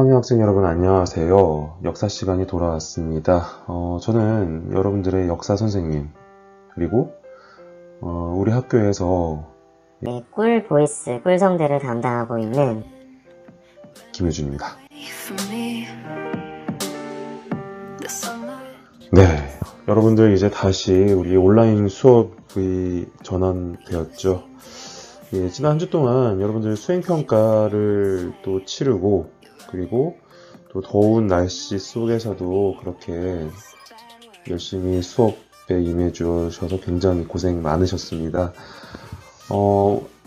3학년 학생 여러분 안녕하세요. 역사 시간이 돌아왔습니다. 저는 여러분들의 역사 선생님 그리고 우리 학교에서 꿀 보이스, 꿀성대를 담당하고 있는 김효준입니다. 네, 여러분들 이제 다시 우리 온라인 수업이 전환되었죠. 예, 지난 한 주 동안 여러분들 수행평가를 또 치르고 그리고 또 더운 날씨 속에서도 그렇게 열심히 수업에 임해 주셔서 굉장히 고생 많으셨습니다.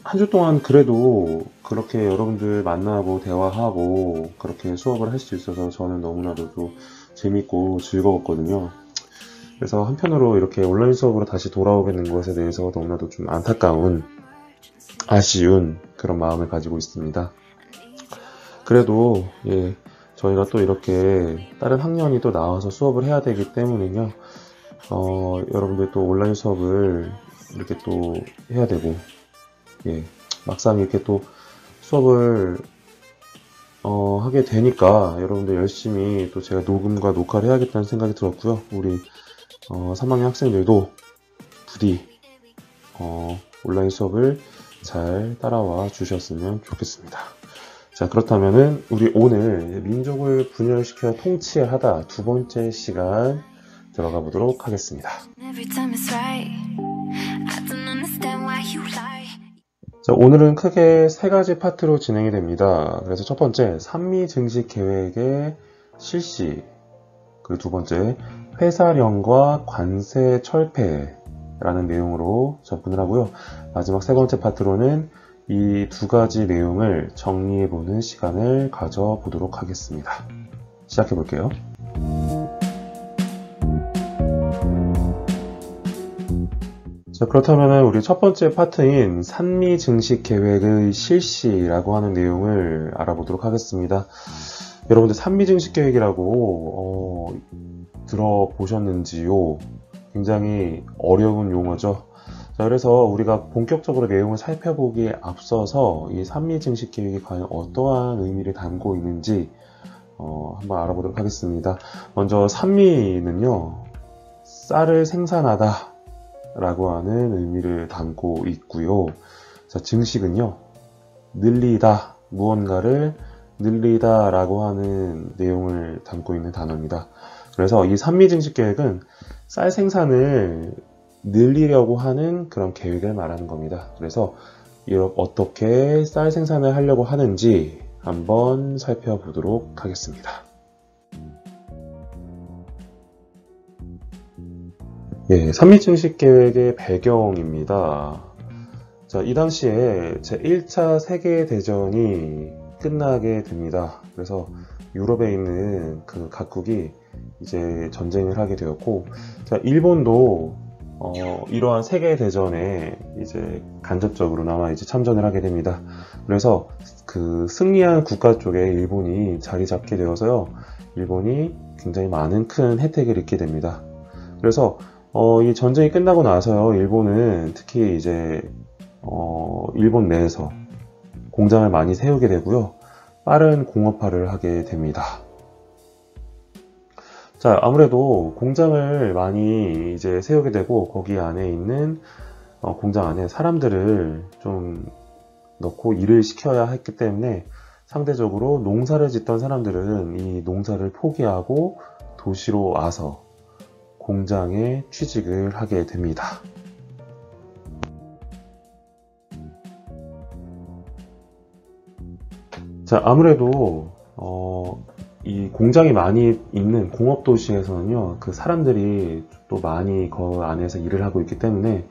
한 주 동안 그래도 그렇게 여러분들 만나고 대화하고 그렇게 수업을 할 수 있어서 저는 너무나도 또 재밌고 즐거웠거든요. 그래서 한편으로 이렇게 온라인 수업으로 다시 돌아오게 된 것에 대해서 너무나도 좀 안타까운 아쉬운 그런 마음을 가지고 있습니다. 그래도 예, 저희가 또 이렇게 다른 학년이 또 나와서 수업을 해야 되기 때문에요. 여러분들 또 온라인 수업을 이렇게 또 해야 되고 예, 막상 이렇게 또 수업을 하게 되니까 여러분들 열심히 또 제가 녹음과 녹화를 해야겠다는 생각이 들었고요. 우리 3학년 학생들도 부디 온라인 수업을 잘 따라와 주셨으면 좋겠습니다. 자, 그렇다면은 우리 오늘 민족을 분열시켜 통치하다 두 번째 시간 들어가 보도록 하겠습니다. 자, 오늘은 크게 세 가지 파트로 진행이 됩니다. 그래서 첫 번째, 산미 증식 계획의 실시, 그리고 두 번째, 회사령과 관세 철폐라는 내용으로 접근을 하고요. 마지막 세 번째 파트로는 이 두 가지 내용을 정리해보는 시간을 가져보도록 하겠습니다. 시작해볼게요. 자, 그렇다면 우리 첫 번째 파트인 산미 증식 계획의 실시라고 하는 내용을 알아보도록 하겠습니다. 여러분들 산미 증식 계획이라고 들어보셨는지요? 굉장히 어려운 용어죠. 자, 그래서 우리가 본격적으로 내용을 살펴보기에 앞서서 이 산미 증식 계획이 과연 어떠한 의미를 담고 있는지 한번 알아보도록 하겠습니다. 먼저 산미는요, 쌀을 생산하다 라고 하는 의미를 담고 있고요. 자, 증식은요, 늘리다, 무언가를 늘리다 라고 하는 내용을 담고 있는 단어입니다. 그래서 이 산미 증식 계획은 쌀 생산을 늘리려고 하는 그런 계획을 말하는 겁니다. 그래서 어떻게 쌀 생산을 하려고 하는지 한번 살펴보도록 하겠습니다. 예, 산미 증식 계획의 배경입니다. 자, 이 당시에 제1차 세계대전이 끝나게 됩니다. 그래서 유럽에 있는 그 각국이 이제 전쟁을 하게 되었고, 자, 일본도 이러한 세계대전에 이제 간접적으로나마 이제 참전을 하게 됩니다. 그래서 그 승리한 국가 쪽에 일본이 자리 잡게 되어서요, 일본이 굉장히 많은 큰 혜택을 입게 됩니다. 그래서 이 전쟁이 끝나고 나서요, 일본은 특히 이제 일본 내에서 공장을 많이 세우게 되고요, 빠른 공업화를 하게 됩니다. 자, 아무래도 공장을 많이 이제 세우게 되고 거기 안에 있는 공장 안에 사람들을 좀 넣고 일을 시켜야 했기 때문에 상대적으로 농사를 짓던 사람들은 이 농사를 포기하고 도시로 와서 공장에 취직을 하게 됩니다. 자, 아무래도 이 공장이 많이 있는 공업도시에서는요, 그 사람들이 또 많이 그 안에서 일을 하고 있기 때문에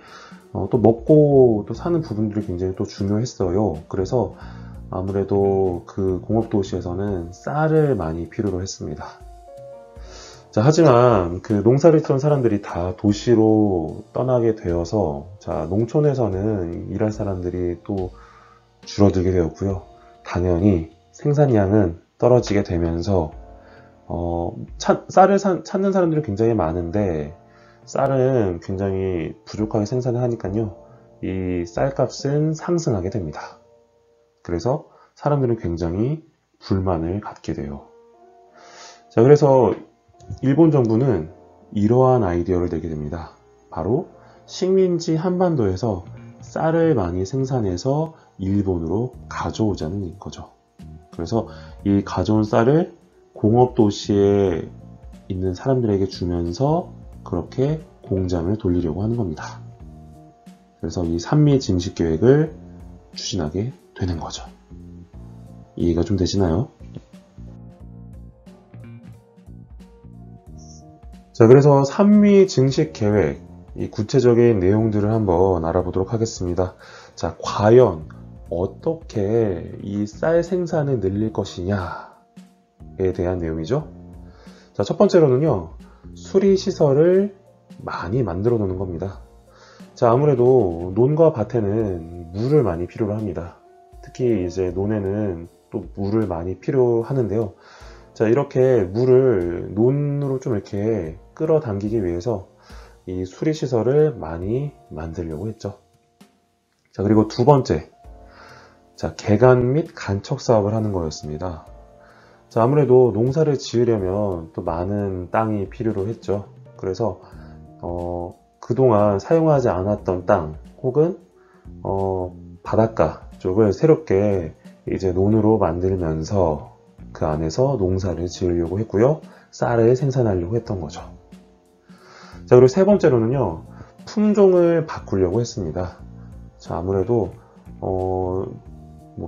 또 먹고 또 사는 부분들이 굉장히 또 중요했어요. 그래서 아무래도 그 공업도시에서는 쌀을 많이 필요로 했습니다. 자, 하지만 그 농사를 짓던 사람들이 다 도시로 떠나게 되어서, 자, 농촌에서는 일할 사람들이 또 줄어들게 되었고요. 당연히 생산량은 떨어지게 되면서 쌀을 찾는 사람들이 굉장히 많은데 쌀은 굉장히 부족하게 생산을 하니까요, 이 쌀값은 상승하게 됩니다. 그래서 사람들은 굉장히 불만을 갖게 돼요. 자, 그래서 일본 정부는 이러한 아이디어를 내게 됩니다. 바로 식민지 한반도에서 쌀을 많이 생산해서 일본으로 가져오자는 거죠. 그래서 이 가져온 쌀을 공업도시에 있는 사람들에게 주면서 그렇게 공장을 돌리려고 하는 겁니다. 그래서 이 산미 증식 계획을 추진하게 되는 거죠. 이해가 좀 되시나요? 자, 그래서 산미 증식 계획, 이 구체적인 내용들을 한번 알아보도록 하겠습니다. 자, 과연 어떻게 이 쌀 생산을 늘릴 것이냐에 대한 내용이죠. 자, 첫 번째로는요, 수리시설을 많이 만들어 놓는 겁니다. 자, 아무래도 논과 밭에는 물을 많이 필요로 합니다. 특히 이제 논에는 또 물을 많이 필요하는데요. 자, 이렇게 물을 논으로 좀 이렇게 끌어당기기 위해서 이 수리시설을 많이 만들려고 했죠. 자, 그리고 두 번째. 자, 개간 및 간척 사업을 하는 거였습니다. 자, 아무래도 농사를 지으려면 또 많은 땅이 필요로 했죠. 그래서 그동안 사용하지 않았던 땅 혹은 바닷가 쪽을 새롭게 이제 논으로 만들면서 그 안에서 농사를 지으려고 했고요. 쌀을 생산하려고 했던 거죠. 자, 그리고 세 번째로는요, 품종을 바꾸려고 했습니다. 자, 아무래도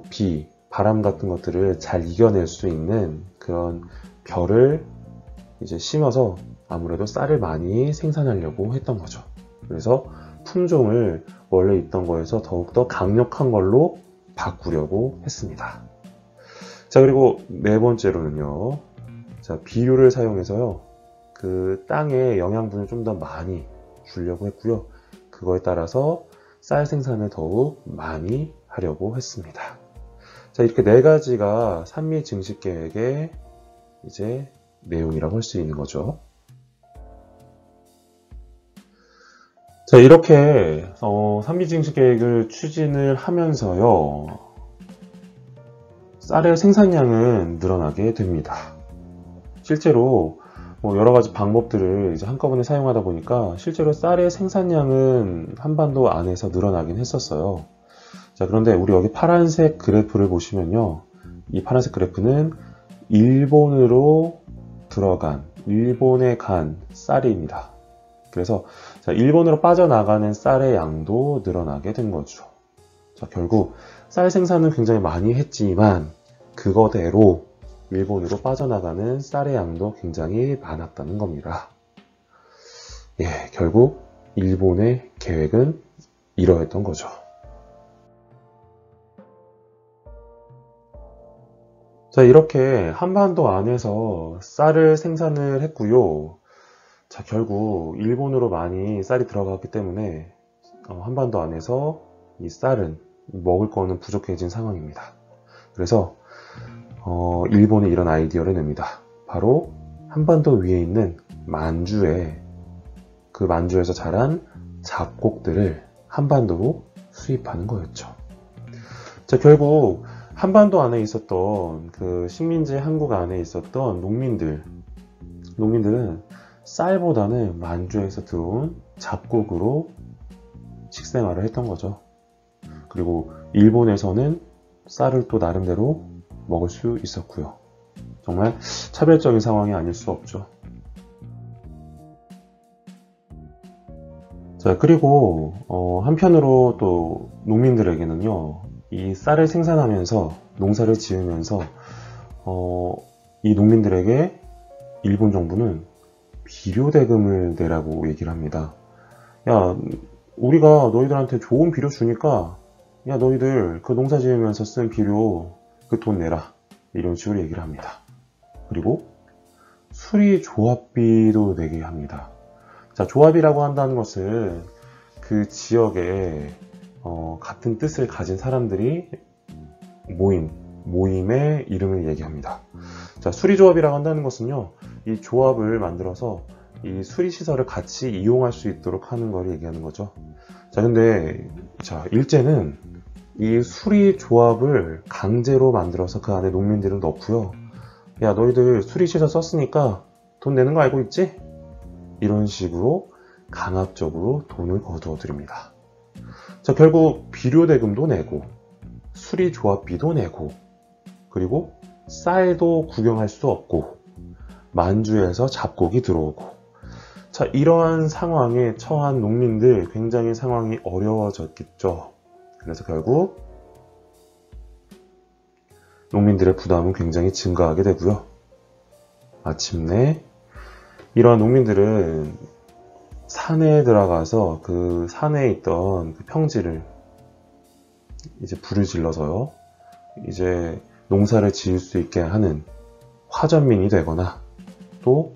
비, 바람 같은 것들을 잘 이겨낼 수 있는 그런 벼를 이제 심어서 아무래도 쌀을 많이 생산하려고 했던 거죠. 그래서 품종을 원래 있던 거에서 더욱더 강력한 걸로 바꾸려고 했습니다. 자, 그리고 네 번째로는요, 자, 비료를 사용해서요, 그 땅에 영양분을 좀 더 많이 주려고 했고요. 그거에 따라서 쌀 생산을 더욱 많이 하려고 했습니다. 자, 이렇게 네 가지가 산미 증식 계획의 이제 내용이라고 할 수 있는 거죠. 자, 이렇게 산미 증식 계획을 추진을 하면서요, 쌀의 생산량은 늘어나게 됩니다. 실제로 여러 가지 방법들을 이제 한꺼번에 사용하다 보니까 실제로 쌀의 생산량은 한반도 안에서 늘어나긴 했었어요. 자, 그런데 우리 여기 파란색 그래프를 보시면요, 이 파란색 그래프는 일본으로 들어간, 일본에 간 쌀입니다. 그래서 자, 일본으로 빠져나가는 쌀의 양도 늘어나게 된 거죠. 자, 결국 쌀 생산은 굉장히 많이 했지만 그거대로 일본으로 빠져나가는 쌀의 양도 굉장히 많았다는 겁니다. 예, 결국 일본의 계획은 이러했던 거죠. 자, 이렇게 한반도 안에서 쌀을 생산을 했고요. 자, 결국 일본으로 많이 쌀이 들어갔기 때문에 한반도 안에서 이 쌀은 먹을 거는 부족해진 상황입니다. 그래서 일본이 이런 아이디어를 냅니다. 바로 한반도 위에 있는 만주에 그 만주에서 자란 잡곡들을 한반도로 수입하는 거였죠. 자, 결국 한반도 안에 있었던 그 식민지 한국 안에 있었던 농민들은 쌀보다는 만주에서 들어온 잡곡으로 식생활을 했던 거죠. 그리고 일본에서는 쌀을 또 나름대로 먹을 수 있었고요. 정말 차별적인 상황이 아닐 수 없죠. 자, 그리고 한편으로 또 농민들에게는요, 이 쌀을 생산하면서 농사를 지으면서 이 농민들에게 일본 정부는 비료 대금을 내라고 얘기를 합니다. 야, 우리가 너희들한테 좋은 비료 주니까 야, 너희들 그 농사 지으면서 쓴 비료 그 돈 내라, 이런 식으로 얘기를 합니다. 그리고 수리 조합비도 내게 합니다. 자, 조합이라고 한다는 것은 그 지역에 같은 뜻을 가진 사람들이 모임의 이름을 얘기합니다. 자, 수리조합이라고 한다는 것은요, 이 조합을 만들어서 이 수리시설을 같이 이용할 수 있도록 하는 걸 얘기하는 거죠. 자, 근데 자, 일제는 이 수리 조합을 강제로 만들어서 그 안에 농민들을 넣고요. 야, 너희들 수리 시설 썼으니까 돈 내는 거 알고 있지? 이런 식으로 강압적으로 돈을 거두어 드립니다. 자, 결국 비료대금도 내고 수리 조합비도 내고 그리고 쌀도 구경할 수 없고 만주에서 잡곡이 들어오고, 자, 이러한 상황에 처한 농민들 굉장히 상황이 어려워졌겠죠. 그래서 결국 농민들의 부담은 굉장히 증가하게 되고요. 마침내 이러한 농민들은 산에 들어가서 그 산에 있던 그 평지를 이제 불을 질러서요, 이제 농사를 지을 수 있게 하는 화전민이 되거나, 또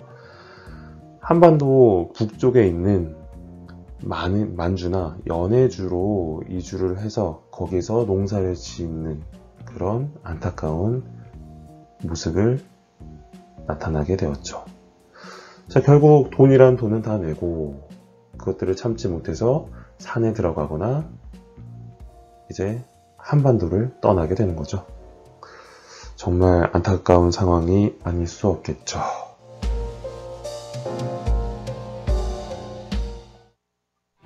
한반도 북쪽에 있는 만주나 연해주로 이주를 해서 거기서 농사를 짓는 그런 안타까운 모습을 나타나게 되었죠. 자, 결국 돈이란 돈은 다 내고 그것들을 참지 못해서 산에 들어가거나 이제 한반도를 떠나게 되는 거죠. 정말 안타까운 상황이 아닐 수 없겠죠.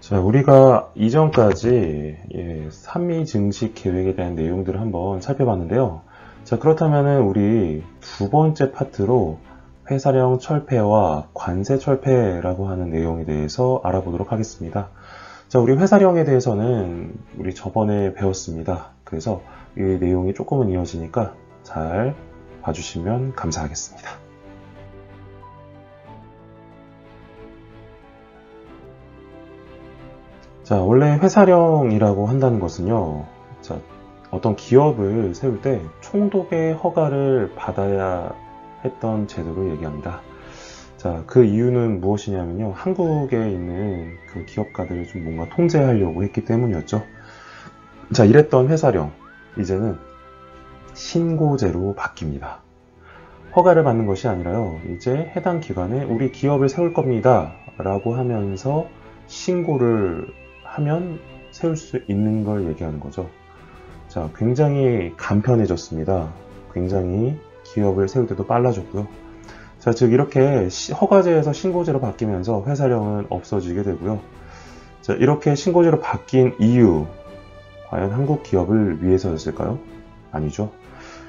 자, 우리가 이전까지 삼위 증식 계획에 대한 내용들을 한번 살펴봤는데요. 자, 그렇다면 우리 두 번째 파트로 회사령 철폐와 관세 철폐라고 하는 내용에 대해서 알아보도록 하겠습니다. 자, 우리 회사령에 대해서는 우리 저번에 배웠습니다. 그래서 이 내용이 조금은 이어지니까 잘 봐주시면 감사하겠습니다. 자, 원래 회사령이라고 한다는 것은요, 자, 어떤 기업을 세울 때 총독의 허가를 받아야 했던 제도를 얘기합니다. 자, 그 이유는 무엇이냐면요, 한국에 있는 그 기업가들을 좀 뭔가 통제하려고 했기 때문이었죠. 자, 이랬던 회사령, 이제는 신고제로 바뀝니다. 허가를 받는 것이 아니라요, 이제 해당 기관에 우리 기업을 세울 겁니다 라고 하면서 신고를 하면 세울 수 있는 걸 얘기하는 거죠. 자, 굉장히 간편해졌습니다. 굉장히 기업을 세울 때도 빨라졌고요. 자, 즉 이렇게 허가제에서 신고제로 바뀌면서 회사령은 없어지게 되고요. 자, 이렇게 신고제로 바뀐 이유, 과연 한국 기업을 위해서였을까요? 아니죠.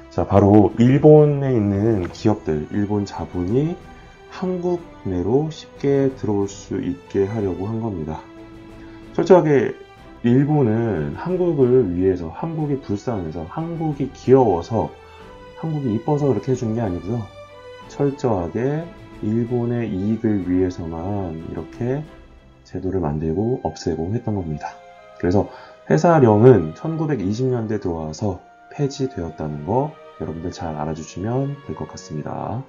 자, 바로 일본에 있는 기업들, 일본 자본이 한국 내로 쉽게 들어올 수 있게 하려고 한 겁니다. 철저하게 일본은 한국을 위해서, 한국이 불쌍해서, 한국이 귀여워서, 한국이 이뻐서 그렇게 해준 게 아니고요. 철저하게 일본의 이익을 위해서만 이렇게 제도를 만들고 없애고 했던 겁니다. 그래서 회사령은 1920년대 들어와서 폐지되었다는 거 여러분들 잘 알아주시면 될 것 같습니다.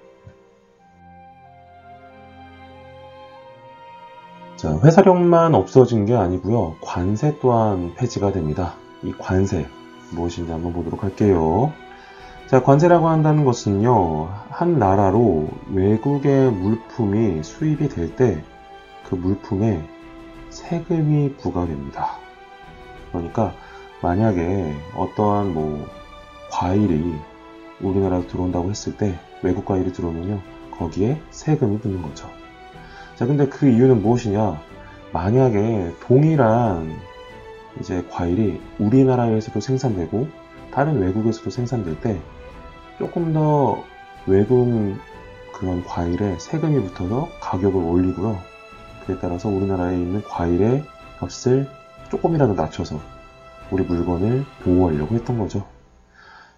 자, 회사령만 없어진 게 아니고요, 관세 또한 폐지가 됩니다. 이 관세 무엇인지 한번 보도록 할게요. 자, 관세라고 한다는 것은요, 한 나라로 외국의 물품이 수입이 될 때 그 물품에 세금이 부과됩니다. 그러니까 만약에 어떠한 과일이 우리나라로 들어온다고 했을 때, 외국 과일이 들어오면요, 거기에 세금이 붙는 거죠. 자, 근데 그 이유는 무엇이냐? 만약에 동일한 이제 과일이 우리나라에서도 생산되고 다른 외국에서도 생산될 때 조금 더 외국 그런 과일에 세금이 붙어서 가격을 올리고요. 그에 따라서 우리나라에 있는 과일의 값을 조금이라도 낮춰서 우리 물건을 보호하려고 했던 거죠.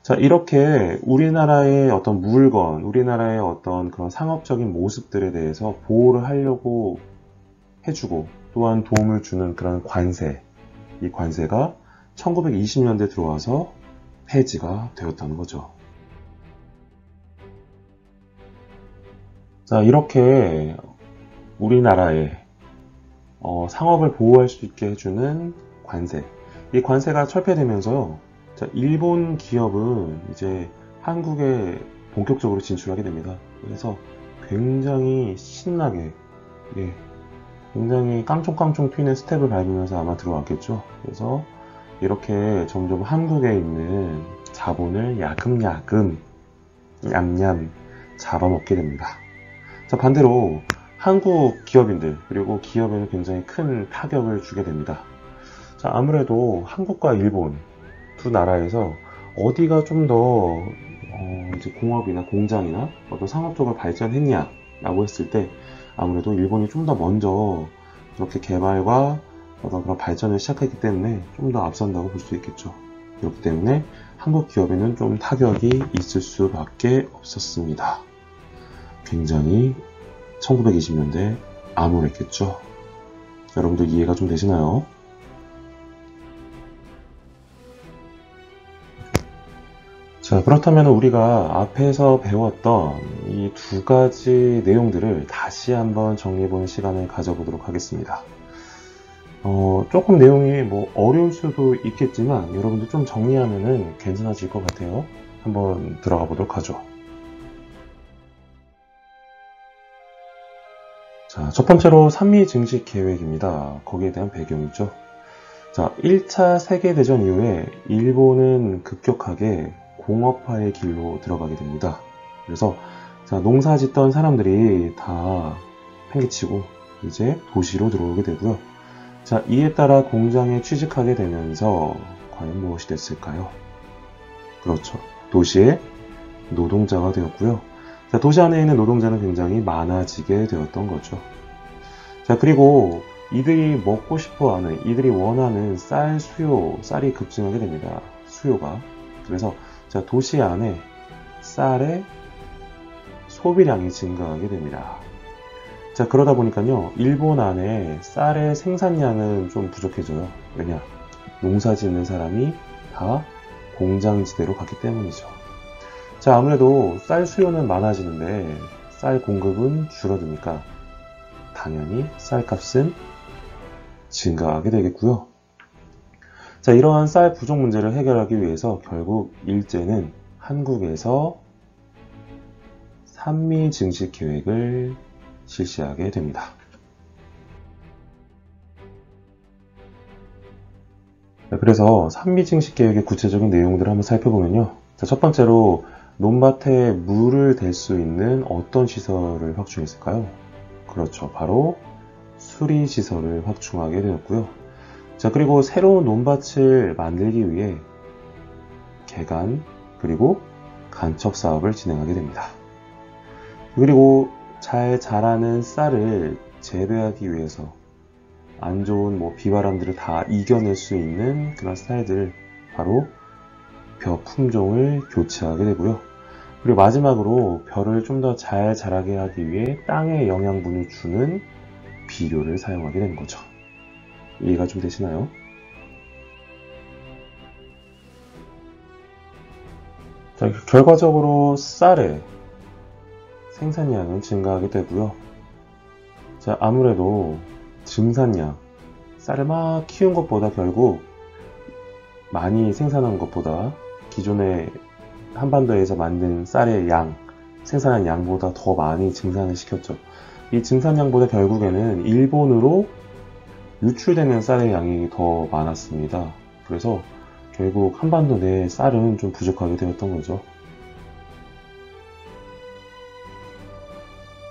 자, 이렇게 우리나라의 어떤 물건, 우리나라의 어떤 그런 상업적인 모습들에 대해서 보호를 하려고 해주고 또한 도움을 주는 그런 관세, 이 관세가 1920년대 들어와서 폐지가 되었다는 거죠. 자, 이렇게 우리나라의 상업을 보호할 수 있게 해주는 관세, 이 관세가 철폐되면서요, 자, 일본 기업은 이제 한국에 본격적으로 진출하게 됩니다. 그래서 굉장히 신나게, 굉장히 깡총깡총 튀는 스텝을 밟으면서 아마 들어왔겠죠. 그래서 이렇게 점점 한국에 있는 자본을 야금야금 냠냠 잡아먹게 됩니다. 자, 반대로 한국 기업인들 그리고 기업에는 굉장히 큰 타격을 주게 됩니다. 자, 아무래도 한국과 일본 두 나라에서 어디가 좀 더 이제 공업이나 공장이나 어떤 상업 쪽을 발전했냐라고 했을 때 아무래도 일본이 좀 더 먼저 이렇게 개발과 어떤 그런 발전을 시작했기 때문에 좀 더 앞선다고 볼 수 있겠죠. 그렇기 때문에 한국 기업에는 좀 타격이 있을 수밖에 없었습니다. 굉장히 1920년대 암울했겠죠. 여러분들 이해가 좀 되시나요? 자, 그렇다면 우리가 앞에서 배웠던 이 두 가지 내용들을 다시 한번 정리해보는 시간을 가져보도록 하겠습니다. 조금 내용이 어려울 수도 있겠지만 여러분들 좀 정리하면은 괜찮아질 것 같아요. 한번 들어가 보도록 하죠. 자, 첫 번째로 산미 증식 계획입니다. 거기에 대한 배경이죠. 자, 1차 세계대전 이후에 일본은 급격하게 공업화의 길로 들어가게 됩니다. 그래서 자, 농사 짓던 사람들이 다 팽개치고 이제 도시로 들어오게 되고요. 자, 이에 따라 공장에 취직하게 되면서 과연 무엇이 됐을까요? 그렇죠. 도시의 노동자가 되었고요. 자, 도시 안에 있는 노동자는 굉장히 많아지게 되었던 거죠. 자, 그리고 이들이 먹고 싶어 하는, 이들이 원하는 쌀이 급증하게 됩니다. 수요가. 그래서 자, 도시 안에 쌀의 소비량이 증가하게 됩니다. 자, 그러다 보니까요, 일본 안에 쌀의 생산량은 좀 부족해져요. 왜냐? 농사 짓는 사람이 다 공장지대로 갔기 때문이죠. 자, 아무래도 쌀 수요는 많아지는데 쌀 공급은 줄어드니까 당연히 쌀값은 증가하게 되겠고요. 자, 이러한 쌀 부족 문제를 해결하기 위해서 결국 일제는 한국에서 산미 증식 계획을 실시하게 됩니다. 그래서 산미 증식 계획의 구체적인 내용들을 한번 살펴보면요. 자, 첫 번째로 논밭에 물을 댈 수 있는 어떤 시설을 확충했을까요? 그렇죠. 바로 수리시설을 확충하게 되었고요. 자, 그리고 새로운 논밭을 만들기 위해 개간 그리고 간척 사업을 진행하게 됩니다. 그리고 잘 자라는 쌀을 재배하기 위해서 안 좋은 비바람들을 다 이겨낼 수 있는 그런 쌀들, 바로 벼 품종을 교체하게 되고요. 그리고 마지막으로 벼를 좀 더 잘 자라게 하기 위해 땅에 영양분을 주는 비료를 사용하게 되는 거죠. 이해가 좀 되시나요? 자, 결과적으로 쌀의 생산량은 증가하게 되고요. 자, 아무래도 증산량, 쌀을 막 키운 것보다 결국 많이 생산한 것보다 기존에 한반도에서 만든 쌀의 양, 생산한 양보다 더 많이 증산을 시켰죠. 이 증산량보다 결국에는 일본으로 유출되는 쌀의 양이 더 많았습니다. 그래서 결국 한반도 내 쌀은 좀 부족하게 되었던 거죠.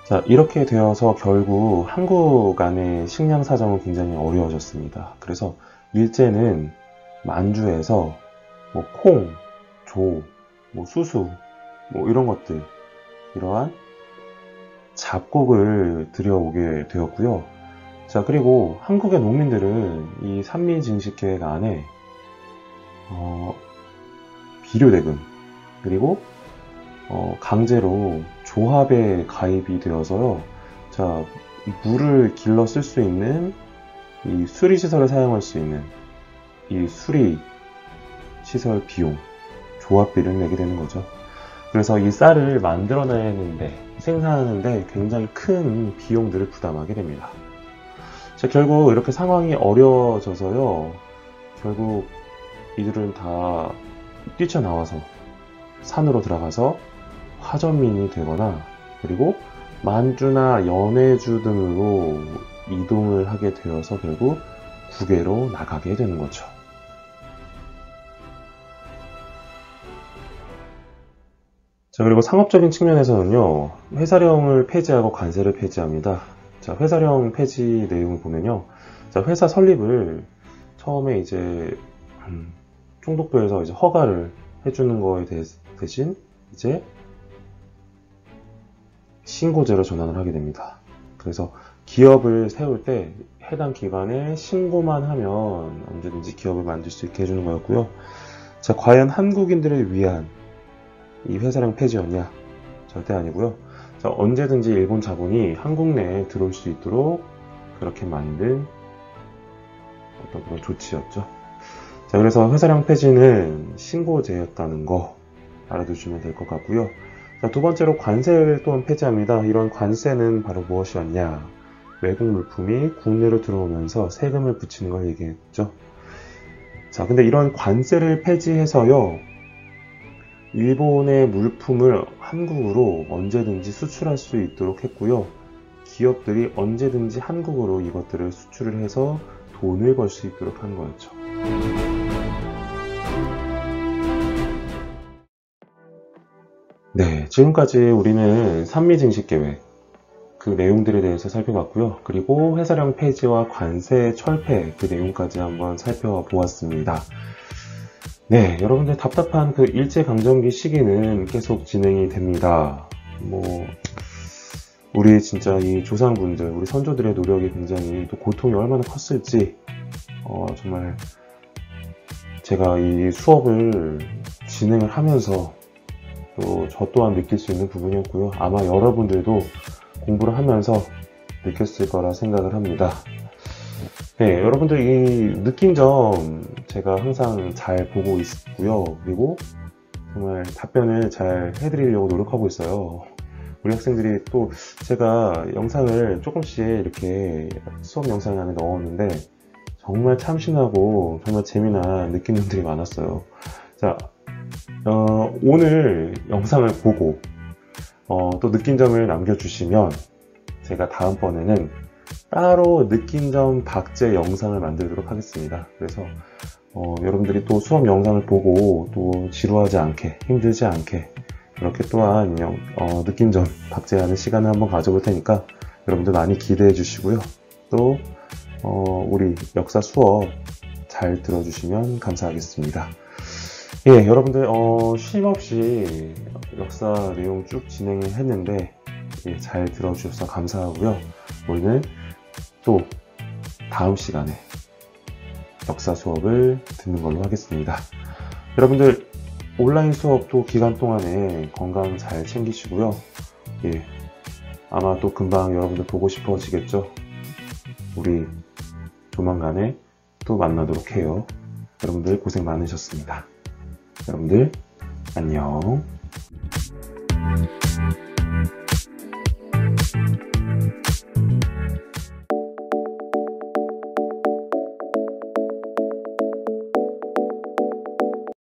자, 이렇게 되어서 결국 한국 안의 식량 사정은 굉장히 어려워졌습니다. 그래서 일제는 만주에서 콩, 조, 수수, 이런 것들, 이러한 잡곡을 들여오게 되었고요. 자, 그리고 한국의 농민들은 이 산미 증식 계획 안에 비료대금, 그리고 강제로 조합에 가입이 되어서요. 자, 물을 길러 쓸 수 있는 이 수리시설을 사용할 수 있는 이 수리시설 비용, 조합비를 내게 되는 거죠. 그래서 이 쌀을 만들어내는데, 생산하는데 굉장히 큰 비용들을 부담하게 됩니다. 자, 결국 이렇게 상황이 어려워져서요. 결국 이들은 다 뛰쳐나와서 산으로 들어가서 화전민이 되거나, 그리고 만주나 연해주 등으로 이동을 하게 되어서 결국 국외로 나가게 되는 거죠. 자, 그리고 상업적인 측면에서는요, 회사령을 폐지하고 관세를 폐지합니다. 자, 회사령 폐지 내용을 보면요. 자, 회사 설립을 처음에 이제, 총독부에서 이제 허가를 해주는 거에 대신 이제 신고제로 전환을 하게 됩니다. 그래서 기업을 세울 때 해당 기관에 신고만 하면 언제든지 기업을 만들 수 있게 해주는 거였고요. 자, 과연 한국인들을 위한 이 회사령 폐지였냐? 절대 아니고요. 자, 언제든지 일본 자본이 한국 내에 들어올 수 있도록 그렇게 만든 어떤 그런 조치였죠. 자, 그래서 회사령 폐지는 신고제였다는 거 알아두시면 될 것 같고요. 자, 두 번째로 관세를 또한 폐지합니다. 이런 관세는 바로 무엇이었냐? 외국 물품이 국내로 들어오면서 세금을 붙이는 걸 얘기했죠. 자, 근데 이런 관세를 폐지해서요, 일본의 물품을 한국으로 언제든지 수출할 수 있도록 했고요. 기업들이 언제든지 한국으로 이것들을 수출을 해서 돈을 벌 수 있도록 한 거였죠. 네, 지금까지 우리는 산미증식계획 그 내용들에 대해서 살펴봤고요. 그리고 회사령 폐지와 관세 철폐 그 내용까지 한번 살펴보았습니다. 네, 여러분들 답답한 그 일제강점기 시기는 계속 진행이 됩니다. 우리 진짜 이 조상분들, 우리 선조들의 노력이 굉장히 또 고통이 얼마나 컸을지, 정말 제가 이 수업을 진행을 하면서 또 저 또한 느낄 수 있는 부분이었고요. 아마 여러분들도 공부를 하면서 느꼈을 거라 생각을 합니다. 네, 여러분들 이 느낀 점 제가 항상 잘 보고 있고요. 그리고 정말 답변을 잘 해드리려고 노력하고 있어요. 우리 학생들이 또 제가 영상을 조금씩 이렇게 수업 영상 안에 넣었는데 정말 참신하고 정말 재미난 느낀 점들이 많았어요. 자, 오늘 영상을 보고 또 느낀 점을 남겨주시면 제가 다음번에는 따로 느낀 점 박제 영상을 만들도록 하겠습니다. 그래서 여러분들이 또 수업 영상을 보고 또 지루하지 않게, 힘들지 않게 그렇게 또한 느낀 점 박제하는 시간을 한번 가져볼 테니까 여러분들 많이 기대해 주시고요. 또 우리 역사 수업 잘 들어주시면 감사하겠습니다. 예, 여러분들 쉼없이 역사 내용 쭉 진행했는데 예, 잘 들어주셔서 감사하고요. 오늘 또 다음 시간에 역사 수업을 듣는 걸로 하겠습니다. 여러분들 온라인 수업도 기간 동안에 건강 잘 챙기시고요. 예, 아마 또 금방 여러분들 보고 싶어지겠죠. 우리 조만간에 또 만나도록 해요. 여러분들 고생 많으셨습니다. 여러분들 안녕.